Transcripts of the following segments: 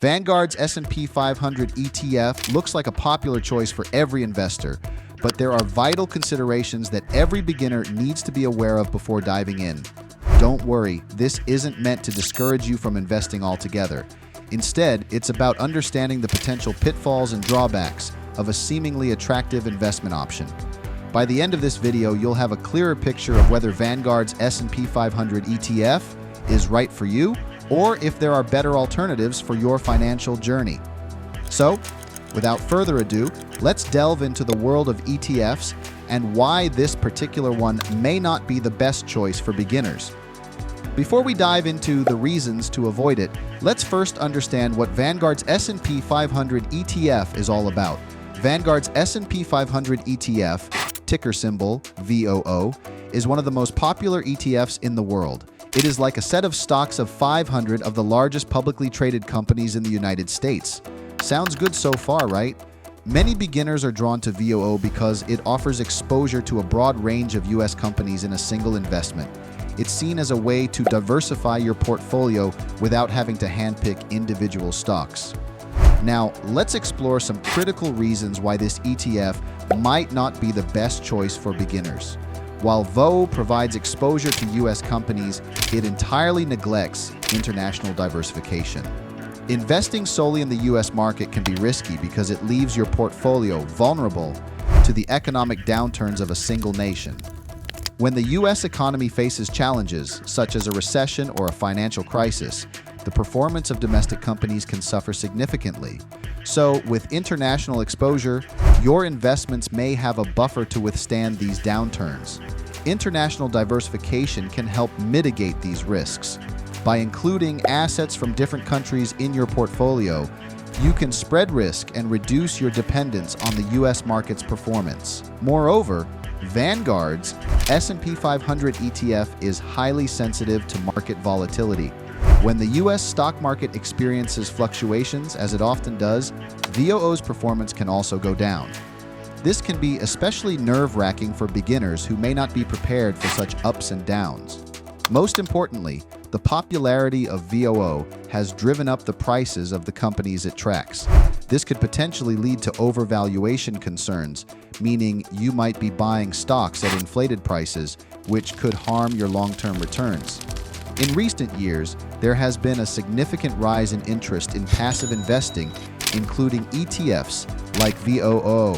Vanguard's S&P 500 ETF looks like a popular choice for every investor, but there are vital considerations that every beginner needs to be aware of before diving in. Don't worry, this isn't meant to discourage you from investing altogether. Instead, it's about understanding the potential pitfalls and drawbacks of a seemingly attractive investment option. By the end of this video, you'll have a clearer picture of whether Vanguard's S&P 500 ETF is right for you, or if there are better alternatives for your financial journey. So, without further ado, let's delve into the world of ETFs and why this particular one may not be the best choice for beginners. Before we dive into the reasons to avoid it, let's first understand what Vanguard's S&P 500 ETF is all about. Vanguard's S&P 500 ETF, ticker symbol VOO, is one of the most popular ETFs in the world. It is like a set of stocks of 500 of the largest publicly traded companies in the United States. Sounds good so far, right? Many beginners are drawn to VOO because it offers exposure to a broad range of U.S. companies in a single investment. It's seen as a way to diversify your portfolio without having to handpick individual stocks. Now, let's explore some critical reasons why this ETF might not be the best choice for beginners. While VOO provides exposure to U.S. companies, it entirely neglects international diversification. Investing solely in the U.S. market can be risky because it leaves your portfolio vulnerable to the economic downturns of a single nation. When the U.S. economy faces challenges, such as a recession or a financial crisis, the performance of domestic companies can suffer significantly. So, with international exposure, your investments may have a buffer to withstand these downturns. International diversification can help mitigate these risks. By including assets from different countries in your portfolio, you can spread risk and reduce your dependence on the U.S. market's performance. Moreover, Vanguard's S&P 500 ETF is highly sensitive to market volatility. When the U.S. stock market experiences fluctuations, as it often does, VOO's performance can also go down. This can be especially nerve-wracking for beginners who may not be prepared for such ups and downs. Most importantly, the popularity of VOO has driven up the prices of the companies it tracks. This could potentially lead to overvaluation concerns, meaning you might be buying stocks at inflated prices, which could harm your long-term returns. In recent years, there has been a significant rise in interest in passive investing, including ETFs like VOO.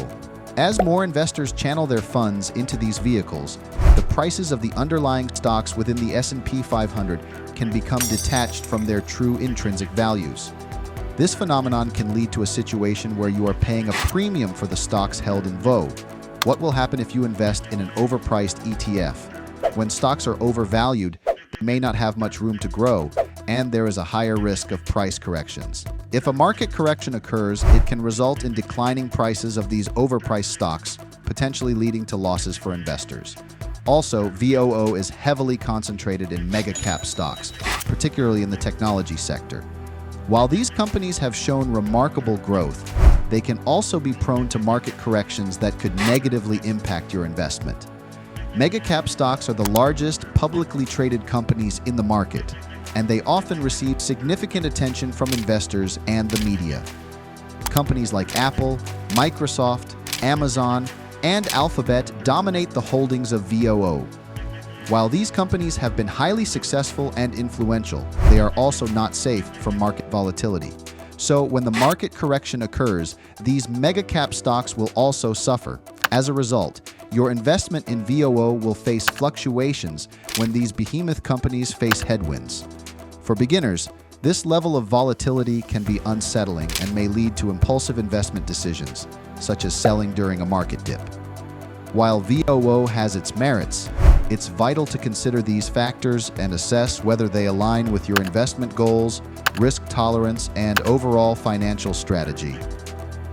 As more investors channel their funds into these vehicles, the prices of the underlying stocks within the S&P 500 can become detached from their true intrinsic values. This phenomenon can lead to a situation where you are paying a premium for the stocks held in VOO. What will happen if you invest in an overpriced ETF? When stocks are overvalued, they may not have much room to grow, and there is a higher risk of price corrections. If a market correction occurs, it can result in declining prices of these overpriced stocks, potentially leading to losses for investors. Also, VOO is heavily concentrated in mega-cap stocks, particularly in the technology sector. While these companies have shown remarkable growth, they can also be prone to market corrections that could negatively impact your investment. Mega-cap stocks are the largest publicly traded companies in the market, and they often receive significant attention from investors and the media. Companies like Apple, Microsoft, Amazon, and Alphabet dominate the holdings of VOO. While these companies have been highly successful and influential, they are also not safe from market volatility. So when the market correction occurs, these mega-cap stocks will also suffer. As a result, your investment in VOO will face fluctuations when these behemoth companies face headwinds. For beginners, this level of volatility can be unsettling and may lead to impulsive investment decisions, such as selling during a market dip. While VOO has its merits, it's vital to consider these factors and assess whether they align with your investment goals, risk tolerance, and overall financial strategy.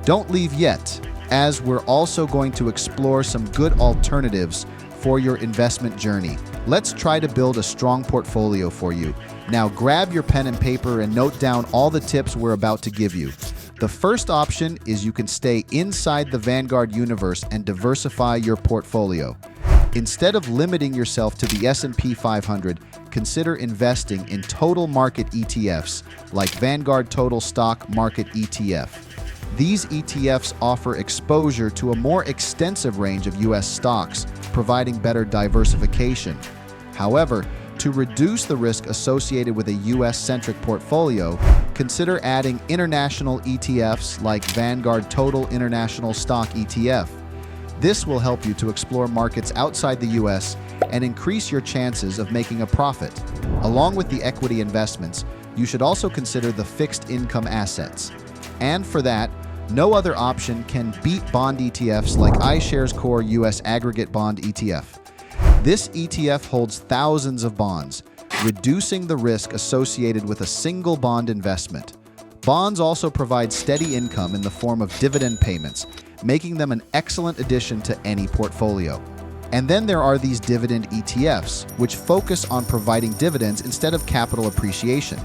Don't leave yet, as we're also going to explore some good alternatives for your investment journey. Let's try to build a strong portfolio for you. Now grab your pen and paper and note down all the tips we're about to give you. The first option is you can stay inside the Vanguard universe and diversify your portfolio. Instead of limiting yourself to the S&P 500, consider investing in total market ETFs like Vanguard Total Stock Market ETF. These ETFs offer exposure to a more extensive range of U.S. stocks, providing better diversification. However, to reduce the risk associated with a U.S.-centric portfolio, consider adding international ETFs like Vanguard Total International Stock ETF. This will help you to explore markets outside the U.S. and increase your chances of making a profit. Along with the equity investments, you should also consider the fixed income assets. And for that, no other option can beat bond ETFs like iShares Core US Aggregate Bond ETF. This ETF holds thousands of bonds, reducing the risk associated with a single bond investment. Bonds also provide steady income in the form of dividend payments, making them an excellent addition to any portfolio. And then there are these dividend ETFs, which focus on providing dividends instead of capital appreciation.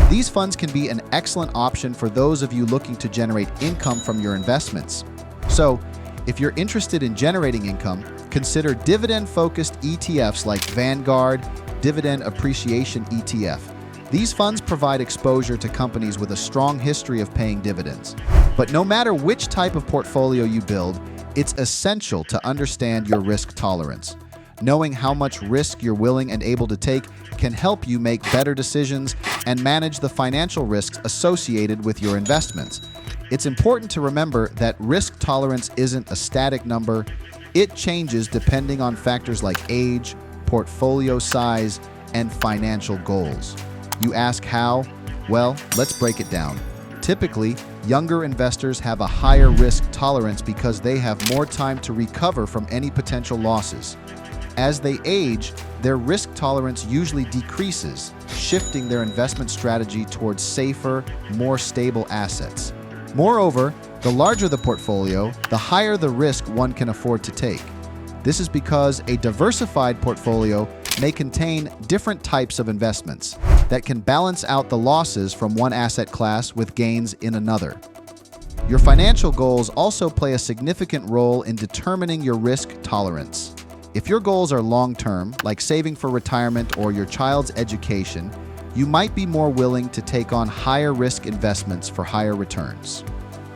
These funds can be an excellent option for those of you looking to generate income from your investments. So, if you're interested in generating income, consider dividend-focused ETFs like Vanguard Dividend Appreciation ETF. These funds provide exposure to companies with a strong history of paying dividends. But no matter which type of portfolio you build, it's essential to understand your risk tolerance. Knowing how much risk you're willing and able to take can help you make better decisions and manage the financial risks associated with your investments. It's important to remember that risk tolerance isn't a static number. It changes depending on factors like age, portfolio size, and financial goals. You ask how? Well, let's break it down. Typically, younger investors have a higher risk tolerance because they have more time to recover from any potential losses. As they age, their risk tolerance usually decreases, shifting their investment strategy towards safer, more stable assets. Moreover, the larger the portfolio, the higher the risk one can afford to take. This is because a diversified portfolio may contain different types of investments that can balance out the losses from one asset class with gains in another. Your financial goals also play a significant role in determining your risk tolerance. If your goals are long-term, like saving for retirement or your child's education, you might be more willing to take on higher risk investments for higher returns.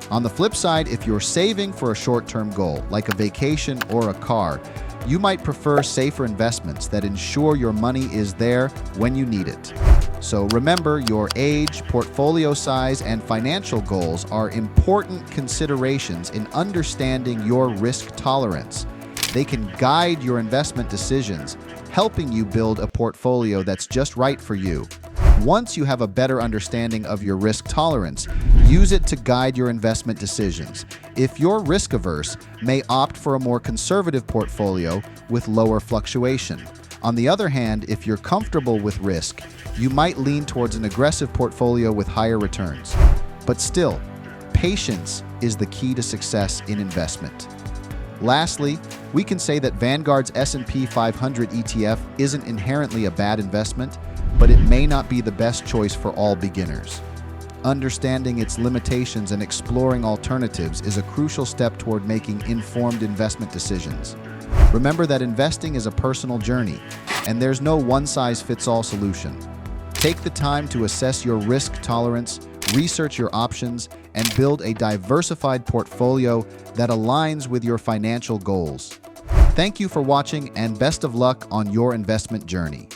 On the flip side, if you're saving for a short-term goal, like a vacation or a car, you might prefer safer investments that ensure your money is there when you need it. So remember, your age, portfolio size, and financial goals are important considerations in understanding your risk tolerance. They can guide your investment decisions, helping you build a portfolio that's just right for you. Once you have a better understanding of your risk tolerance, use it to guide your investment decisions. If you're risk-averse, may opt for a more conservative portfolio with lower fluctuation. On the other hand, if you're comfortable with risk, you might lean towards an aggressive portfolio with higher returns. But still, patience is the key to success in investment. Lastly, we can say that Vanguard's S&P 500 ETF isn't inherently a bad investment, but it may not be the best choice for all beginners. Understanding its limitations and exploring alternatives is a crucial step toward making informed investment decisions. Remember that investing is a personal journey, and there's no one-size-fits-all solution. Take the time to assess your risk tolerance, research your options, and build a diversified portfolio that aligns with your financial goals. Thank you for watching, and best of luck on your investment journey.